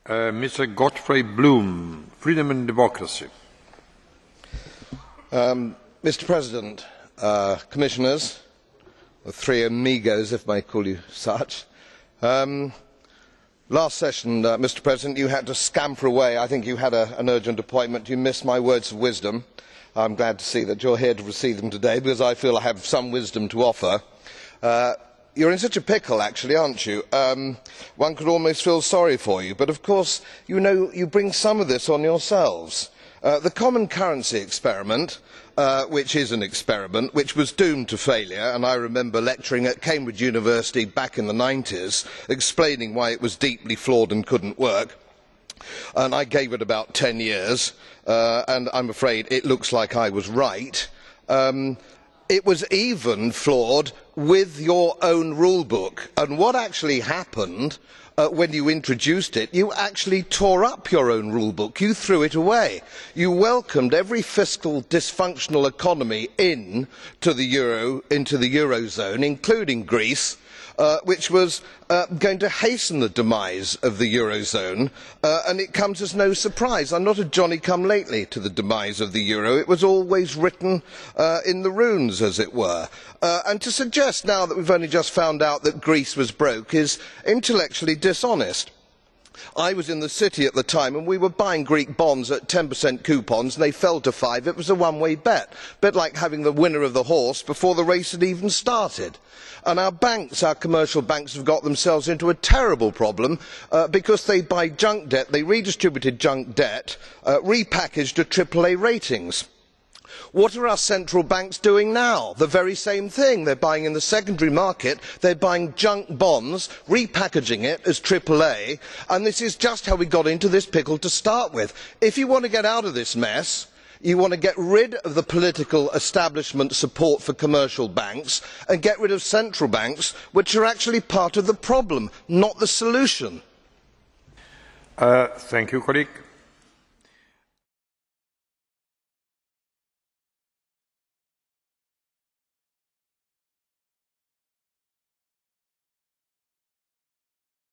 Mr. Godfrey Bloom, Freedom and Democracy. Mr. President, Commissioners, the three amigos, if I may call you such, last session, Mr. President, you had to scamper away. I think you had an urgent appointment. You missed my words of wisdom. I am glad to see that you are here to receive them today because I feel I have some wisdom to offer. You are in such a pickle, actually, aren't you? One could almost feel sorry for you, but of course, you know, you bring some of this on yourselves. The common currency experiment, which is an experiment, which was doomed to failure, and I remember lecturing at Cambridge University back in the 90s, explaining why it was deeply flawed and couldn't work, and I gave it about 10 years, and I am afraid it looks like I was right. It was even flawed with your own rule book, and what actually happened when you introduced it, you actually tore up your own rule book. You threw it away. You welcomed every fiscal dysfunctional economy into the eurozone, including Greece, which was going to hasten the demise of the eurozone, and it comes as no surprise. I am not a Johnny-come-lately to the demise of the euro. It was always written in the runes, as it were. And to suggest now that we have only just found out that Greece was broke is intellectually dishonest. I was in the city at the time and we were buying Greek bonds at 10% coupons and they fell to 5. It was a one-way bet, a bit like having the winner of the horse before the race had even started. And our banks, our commercial banks, have got themselves into a terrible problem because they buy junk debt, they redistributed junk debt, repackaged at AAA ratings. What are our central banks doing now? The very same thing. They are buying in the secondary market, they are buying junk bonds, repackaging it as AAA, and this is just how we got into this pickle to start with. If you want to get out of this mess, you want to get rid of the political establishment support for commercial banks and get rid of central banks, which are actually part of the problem, not the solution. Thank you, colleague.